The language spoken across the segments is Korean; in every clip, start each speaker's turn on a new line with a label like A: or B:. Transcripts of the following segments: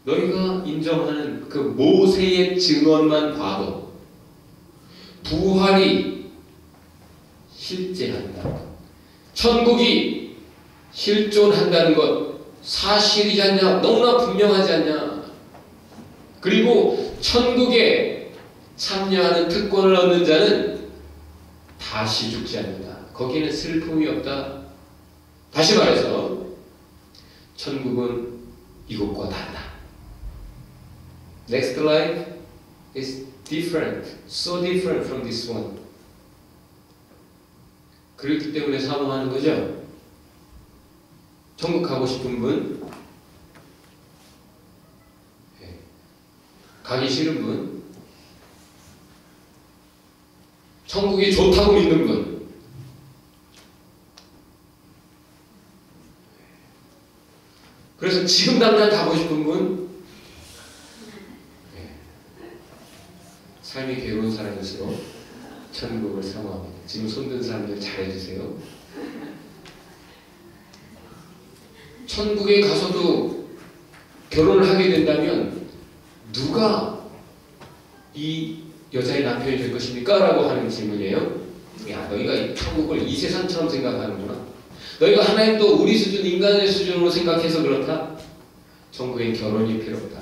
A: 너희가 인정하는 그 모세의 증언만 봐도 부활이 실제한다. 천국이 실존한다는 것 사실이지 않냐? 너무나 분명하지 않냐? 그리고 천국에 참여하는 특권을 얻는 자는 다시 죽지 않는다. 거기에는 슬픔이 없다. 다시 말해서 천국은 이곳과 달라. Next life is different, so different from this one. 그렇기 때문에 사모하는 거죠. 천국 가고 싶은 분, 가기 싫은 분, 천국이 좋다고 믿는 분, 그래서 지금 당장 가고 싶은 분, 삶이 괴로운 사람일수록 천국을 사모합니다. 지금 손든 사람들 잘해주세요. 천국에 가서도 결혼을 하게 된다면 누가 이 여자의 남편이 될 것입니까? 라고 하는 질문이에요. 야, 너희가 이 천국을 이 세상처럼 생각하는구나. 너희가 하나님도 우리 수준, 인간의 수준으로 생각해서 그렇다? 천국엔 결혼이 필요 없다.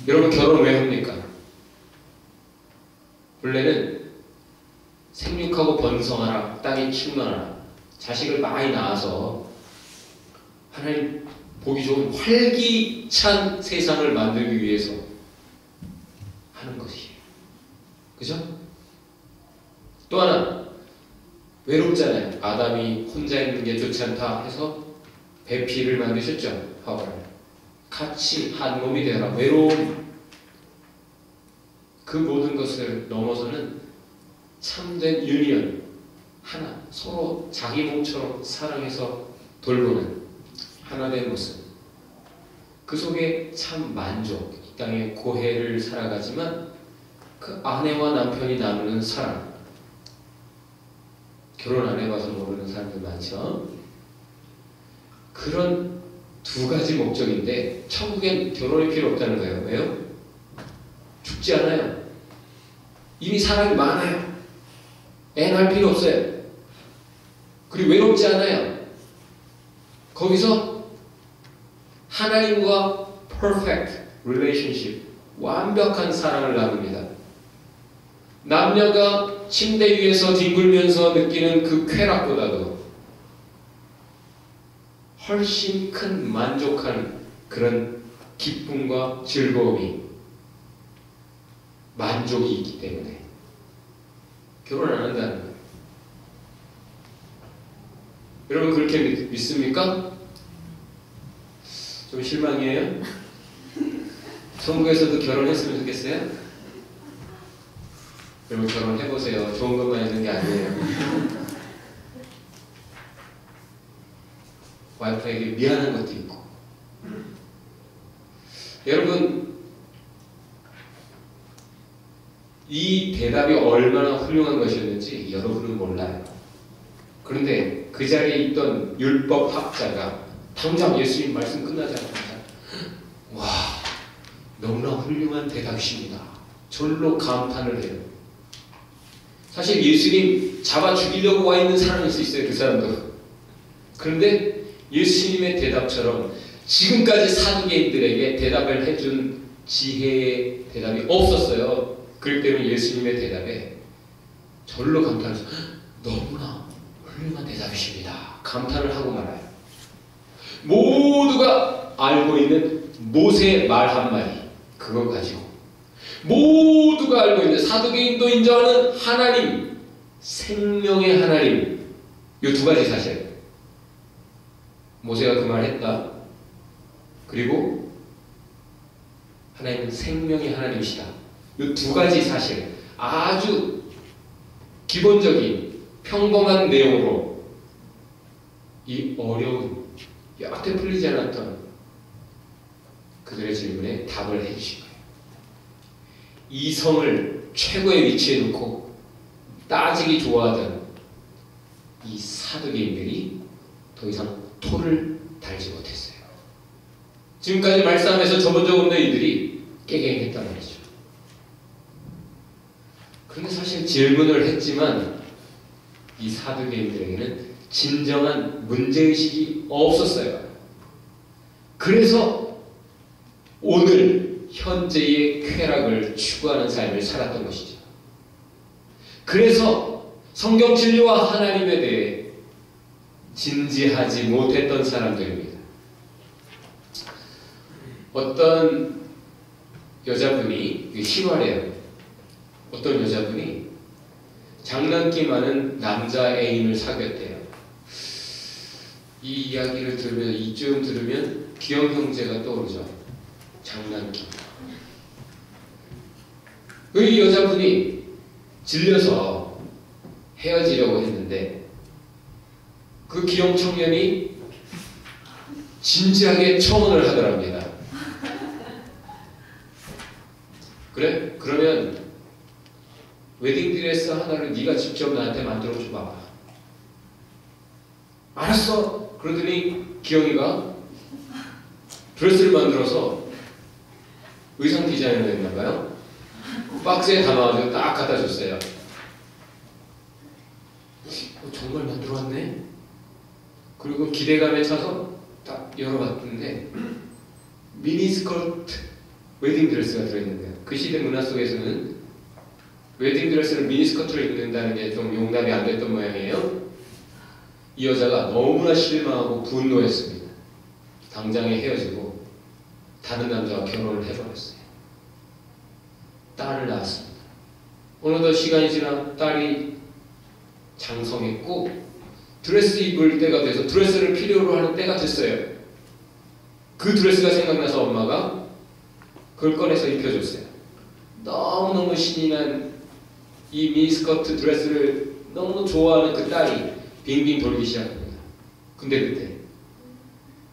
A: 여러분, 결혼 왜 합니까? 원래는 생육하고 번성하라, 땅에 충만하라, 자식을 많이 낳아서 하나님 보기 좋은 활기찬 세상을 만들기 위해서 하는 것이에요. 그죠? 또 하나, 외롭잖아요. 아담이 혼자 있는 게 좋지 않다 해서 배필을 만드셨죠. 하와를. 같이 한 몸이 되라. 외로움. 그 모든 것을 넘어서는 참된 유니언, 하나, 서로 자기 몸처럼 사랑해서 돌보는 하나된 모습. 그 속에 참 만족, 이 땅의 고해를 살아가지만 그 아내와 남편이 나누는 사랑. 결혼 안 해봐서 모르는 사람들 많죠. 그런 두 가지 목적인데 천국엔 결혼이 필요 없다는 거예요. 왜요? 죽지 않아요. 이미 사람이 많아요. 애 낳을 필요 없어요. 그리고 외롭지 않아요. 거기서 하나님과 perfect relationship, 완벽한 사랑을 나눕니다. 남녀가 침대 위에서 뒹굴면서 느끼는 그 쾌락보다도 훨씬 큰 만족한 그런 기쁨과 즐거움이, 만족이 있기 때문에 결혼 안 한다는 거예요. 여러분 그렇게 믿습니까? 좀 실망이에요? 천국에서도 결혼했으면 좋겠어요? 여러분 결혼해보세요. 좋은 것만 있는 게 아니에요. 와이프에게 미안한 것도 있고. 여러분 이 대답이 얼마나 훌륭한 것이었는지 여러분은 몰라요. 그런데 그 자리에 있던 율법학자가 당장 예수님 말씀 끝나자마자 와, 너무나 훌륭한 대답이십니다. 절로 감탄을 해요. 사실 예수님 잡아 죽이려고 와 있는 사람일 수 있어요. 그 사람도. 그런데 예수님의 대답처럼 지금까지 사두개인들에게 대답을 해준 지혜의 대답이 없었어요. 그렇기 때문에 예수님의 대답에 절로 감탄해서 너무나 훌륭한 대답이십니다. 감탄을 하고 말아요. 모두가 알고 있는 모세의 말 한마디, 그거 가지고 모두가 알고 있는, 사두개인도 인정하는 하나님, 생명의 하나님, 이 두 가지 사실. 모세가 그 말 했다. 그리고 하나님은 생명의 하나님이시다. 이 두 가지 사실, 아주 기본적인 평범한 내용으로 이 어려운, 여태 풀리지 않았던 그들의 질문에 답을 해주신 거예요. 이성을 최고의 위치에 놓고 따지기 좋아하던 이 사두개인들이 더 이상 토를 달지 못했어요. 지금까지 말싸움에서 접은 적 없는 이들이 깨갱했단 말이죠. 그런데 사실 질문을 했지만 이 사두개인들에게는 진정한 문제의식이 없었어요. 그래서 오늘 현재의 쾌락을 추구하는 삶을 살았던 것이죠. 그래서 성경 진리와 하나님에 대해 진지하지 못했던 사람들입니다. 어떤 여자분이, 실화래요. 어떤 여자분이 장난기 많은 남자 애인을 사귀었대요. 이 이야기를 들으면, 이쯤 들으면 기영 형제가 떠오르죠. 장난기. 이 여자분이 질려서 헤어지려고 했는데 그 기영 청년이 진지하게 청혼을 하더랍니다. 그래? 그러면 웨딩드레스 하나를 네가 직접 나한테 만들어 줘봐. 알았어. 그러더니 기영이가 드레스를 만들어서 의상 디자인을 했나봐요. 박스에 담아가지고 딱 갖다 줬어요. 정말 만들어 왔네. 그리고 기대감에 차서 딱 열어봤는데 미니스커트 웨딩드레스가 들어있는데요. 그 시대 문화 속에서는 웨딩드레스를 미니스커트로 입는다는 게 좀 용납이 안 됐던 모양이에요. 이 여자가 너무나 실망하고 분노했습니다. 당장에 헤어지고 다른 남자와 결혼을 해버렸어요. 딸을 낳았습니다. 어느덧 시간이 지나 딸이 장성했고 드레스 입을 때가 돼서 드레스를 필요로 하는 때가 됐어요. 그 드레스가 생각나서 엄마가 그걸 꺼내서 입혀줬어요. 너무너무 신이 난 이 미니스커트 드레스를 너무 좋아하는 그 딸이 빙빙 돌기 시작합니다. 근데 그때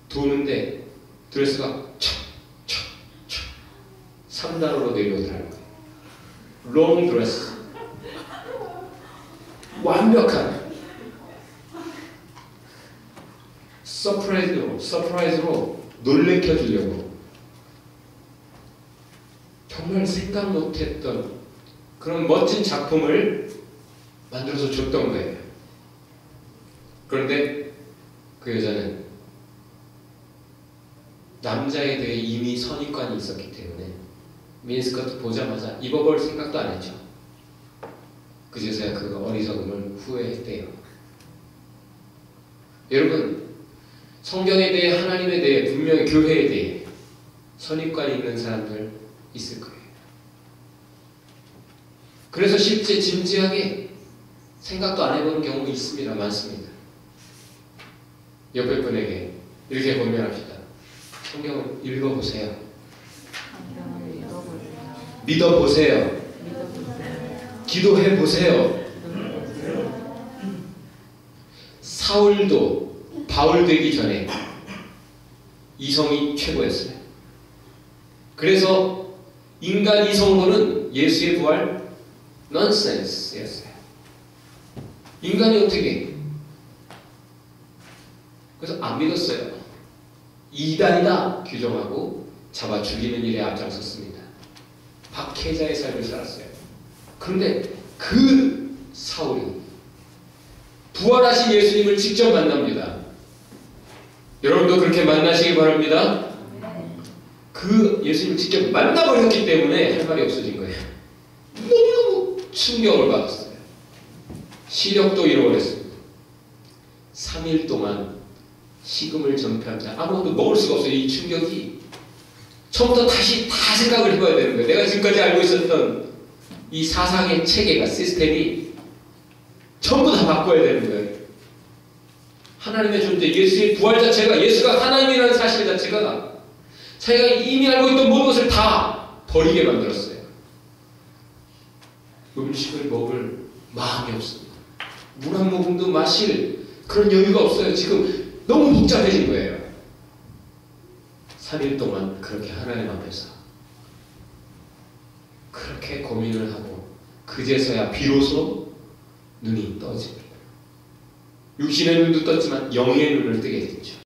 A: 도는데 드레스가 촥촥촥 3단으로 내려오더라고요. 롱 드레스. 완벽한 서프라이즈로 놀래켜 주려고 정말 생각 못했던 그런 멋진 작품을 만들어서 줬던 거예요. 그런데 그 여자는 남자에 대해 이미 선입관이 있었기 때문에 미니스커트 보자마자 입어볼 생각도 안 했죠. 그제서야 그 어리석음을 후회했대요. 여러분, 성경에 대해, 하나님에 대해, 분명히 교회에 대해 선입관이 있는 사람들 있을 거예요. 그래서 실제 진지하게 생각도 안 해보는 경우가 있습니다. 많습니다. 옆에 분에게 이렇게 권면합시다. 성경을 읽어보세요. 믿어보세요. 기도해보세요. 사울도 바울 되기 전에 이성이 최고였어요. 그래서 인간 이성으로는 예수의 부활 넌센스였어요. 인간이 어떻게? 그래서 안 믿었어요. 이단이다 규정하고 잡아 죽이는 일에 앞장섰습니다. 박해자의 삶을 살았어요. 그런데 그 사울이 부활하신 예수님을 직접 만납니다. 여러분도 그렇게 만나시기 바랍니다. 그 예수님을 직접 만나버렸기 때문에 할 말이 없어진 거예요. 너무너무 충격을 받았어요. 시력도 잃어버렸습니다. 3일 동안 식음을 전폐합니다. 아무것도 먹을 수가 없어요. 이 충격이. 처음부터 다시 다 생각을 해봐야 되는 거예요. 내가 지금까지 알고 있었던 이 사상의 체계가, 시스템이 전부 다 바꿔야 되는 거예요. 하나님의 존재, 예수의 부활 자체가, 예수가 하나님이라는 사실 자체가 자기가 이미 알고 있던 모든 것을 다 버리게 만들었어요. 음식을 먹을 마음이 없습니다. 물 한 모금도 마실 그런 여유가 없어요. 지금 너무 복잡해진 거예요. 3일 동안 그렇게 하나님 앞에서 그렇게 고민을 하고 그제서야 비로소 눈이 떠집니다. 육신의 눈도 떴지만 영의 눈을 뜨게 됐죠.